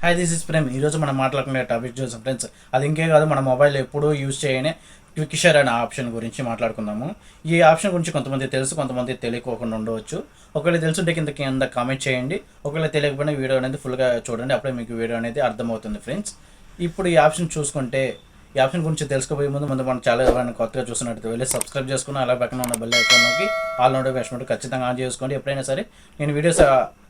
Hi this is Prem. ఈరోజు మనం మాట్లాడుకునే టాపిక్ చూసాం ఫ్రెండ్స్. అది ఇంకే కాదు, మన మొబైల్ ఎప్పుడూ యూజ్ చేయని క్విక్ షేర్ అనే ఆప్షన్ గురించి మాట్లాడుకుందాము. ఈ ఆప్షన్ గురించి కొంతమంది తెలుసు, కొంతమంది తెలియకోకుండా ఉండవచ్చు. ఒకవేళ తెలుసుంటే కింద కామెంట్ చేయండి. ఒకవేళ తెలియకపోయినా వీడియో అనేది ఫుల్గా చూడండి, అప్పుడే మీకు వీడియో అనేది అర్థమవుతుంది ఫ్రెండ్స్. ఇప్పుడు ఈ ఆప్షన్ చూసుకుంటే, ఈ ఆప్షన్ గురించి తెలుసుకోబోయే ముందు మనం చాలా ఎవరైనా కొత్తగా చూస్తున్నట్టు వెళ్ళి సబ్స్క్రైబ్ చేసుకుని అలా పక్కన ఉన్న బెల్ ఐకాన్కి ఆల్ నోటిఫికేషన్ ఖచ్చితంగా ఆన్ చేసుకోండి. ఎప్పుడైనా సరే నేను వీడియోస్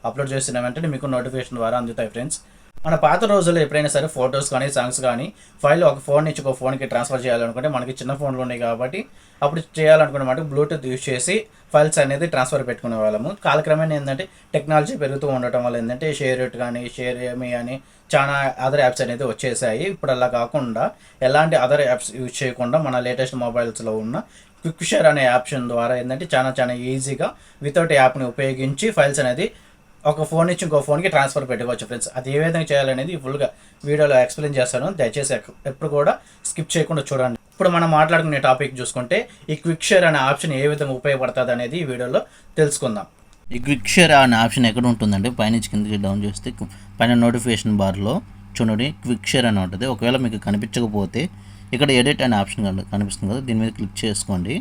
అప్లోడ్ చేస్తున్న వెంటనే మీకు నోటిఫికేషన్ ద్వారా అందుతాయి ఫ్రెండ్స్. మన పాత రోజుల్లో ఎప్పుడైనా సరే ఫొటోస్ కానీ సాంగ్స్ కానీ ఫైల్ ఒక ఫోన్ నుంచి ఒక ఫోన్కి ట్రాన్స్ఫర్ చేయాలనుకుంటే మనకి చిన్న ఫోన్లు ఉన్నాయి కాబట్టి అప్పుడు చేయాలనుకునే మాట బ్లూటూత్ యూజ్ చేసి ఫైల్స్ అనేది ట్రాన్స్ఫర్ పెట్టుకునే వాళ్ళము. కాలక్రమేణా ఏంటంటే టెక్నాలజీ పెరుగుతూ ఉండటం వల్ల ఏంటంటే షేర్ ఇట్ కానీ షేర్ ఏమి అని చాలా అదర్ యాప్స్ అనేది వచ్చేసాయి. ఇప్పుడు అలా కాకుండా ఎలాంటి అదర్ యాప్స్ యూజ్ చేయకుండా మన లేటెస్ట్ మొబైల్స్లో ఉన్న క్విక్ షేర్ అనే ఆప్షన్ ద్వారా ఏంటంటే చాలా ఈజీగా వితౌట్ యాప్ని ఉపయోగించి ఫైల్స్ అనేది ఒక ఫోన్ నుంచి ఇంకో ఫోన్కి ట్రాన్స్ఫర్ పెట్టుకోవచ్చు ఫ్రెండ్స్. అది ఏ విధంగా చేయాలనేది ఫుల్గా వీడియోలో ఎక్స్ప్లెయిన్ చేస్తాను. దయచేసి ఎప్పుడు కూడా స్కిప్ చేయకుండా చూడండి. ఇప్పుడు మనం మాట్లాడుకునే టాపిక్ చూసుకుంటే ఈ క్విక్ షేర్ అనే ఆప్షన్ ఏ విధంగా ఉపయోగపడుతుంది అనేది ఈ వీడియోలో తెలుసుకుందాం. ఈ క్విక్ షేర్ అనే ఆప్షన్ ఎక్కడ ఉంటుందంటే పైనుంచి కిందకి డౌన్ చేస్తే పైన నోటిఫికేషన్ బార్లో చూడండి క్విక్ షేర్ అని ఉంటుంది. ఒకవేళ మీకు కనిపించకపోతే ఇక్కడ ఎడిట్ అనే ఆప్షన్ కనిపిస్తుంది కదా, దీని మీద క్లిక్ చేసుకోండి.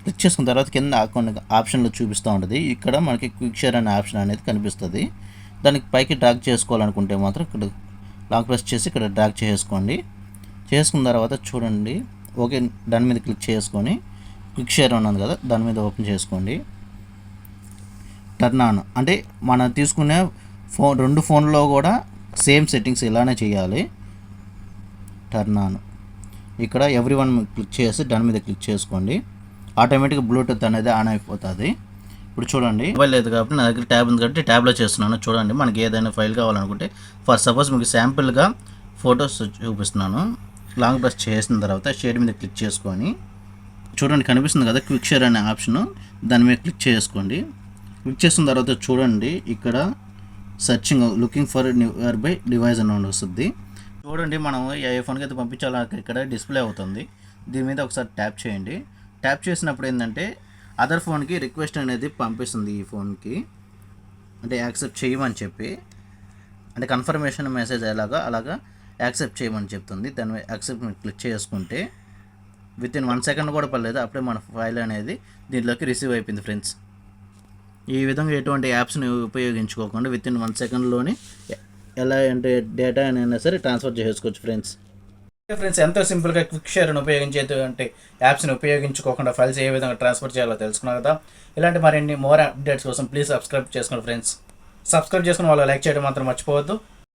క్లిక్ చేసుకున్న తర్వాత కింద కొన్ని ఆప్షన్లు చూపిస్తూ ఉంటుంది. ఇక్కడ మనకి క్విక్ షేర్ అనే ఆప్షన్ అనేది కనిపిస్తుంది. దానికి పైకి డ్రాగ్ చేసుకోవాలనుకుంటే మాత్రం ఇక్కడ లాంగ్ ప్రెస్ చేసి ఇక్కడ డ్రాగ్ చేసుకోండి. చేసుకున్న తర్వాత చూడండి ఓకే దాని మీద క్లిక్ చేసుకొని క్విక్ షేర్ ఉన్నది కదా దాని మీద ఓపెన్ చేసుకోండి. టర్న్ ఆన్ అంటే మనం తీసుకునే రెండు ఫోన్లో కూడా సేమ్ సెట్టింగ్స్ ఇలానే చేయాలి. టర్న్ ఆన్ ఇక్కడ ఎవ్రీ వన్ క్లిక్ చేసి దాని మీద క్లిక్ చేసుకోండి. ఆటోమేటిక్గా బ్లూటూత్ అనేది ఆన్ అయిపోతుంది. ఇప్పుడు చూడండి మొబైల్ లేదు కాబట్టి నా దగ్గర ట్యాబ్ ఉంది కాబట్టి ట్యాబ్లో చేస్తున్నాను. చూడండి మనకి ఏదైనా ఫైల్ కావాలనుకుంటే ఫర్ సపోజ్ మీకు శాంపిల్గా ఫొటోస్ చూపిస్తున్నాను. లాంగ్ ప్రెస్ చేసిన తర్వాత షేడ్ మీద క్లిక్ చేసుకొని చూడండి కనిపిస్తుంది కదా క్విక్ షేర్ అనే ఆప్షను, దాని మీద క్లిక్ చేసుకోండి. క్లిక్ చేసిన తర్వాత చూడండి ఇక్కడ searching looking for near by device అని వస్తుంది. చూడండి మనం ఏ ఫోన్కి అయితే పంపించాలో ఇక్కడ డిస్ప్లే అవుతుంది. దీని మీద ఒకసారి ట్యాప్ చేయండి. ట్యాప్ చేసినప్పుడు ఏంటంటే అదర్ ఫోన్కి రిక్వెస్ట్ అనేది పంపిస్తుంది. ఈ ఫోన్కి అంటే యాక్సెప్ట్ చేయమని చెప్పి, అంటే కన్ఫర్మేషన్ మెసేజ్ అలాగా యాక్సెప్ట్ చేయమని చెప్తుంది. దాని యాక్సెప్ట్ క్లిక్ చేసుకుంటే విత్ ఇన్ 1 సెకండ్ కూడా పర్లేదు, అప్పుడే మన ఫైల్ అనేది దీంట్లోకి రిసీవ్ అయిపోయింది ఫ్రెండ్స్. ఈ విధంగా ఎటువంటి యాప్స్ని ఉపయోగించుకోకుండా విత్ ఇన్ 1 సెకండ్లోనే ఎలా అంటే డేటా అయినా సరే ట్రాన్స్ఫర్ చేసుకోవచ్చు ఫ్రెండ్స్. ఫ్రెండ్స్ ఎంతో సింపుల్గా క్విక్ షేర్ను ఉపయోగించేటువంటి యాప్స్ని ఉపయోగించుకోకుండా ఫైల్స్ ఏ విధంగా ట్రాన్స్ఫర్ చేయాలో తెలుసుకున్నారు కదా. ఇలాంటి మరిన్ని మోర్ అప్డేట్స్ కోసం ప్లీజ్ సబ్స్క్రైబ్ చేసుకోండి ఫ్రెండ్స్. సబ్స్క్రైబ్ చేసుకున్న వాళ్ళు లైక్ చేయడం మాత్రం మర్చిపోవద్దు.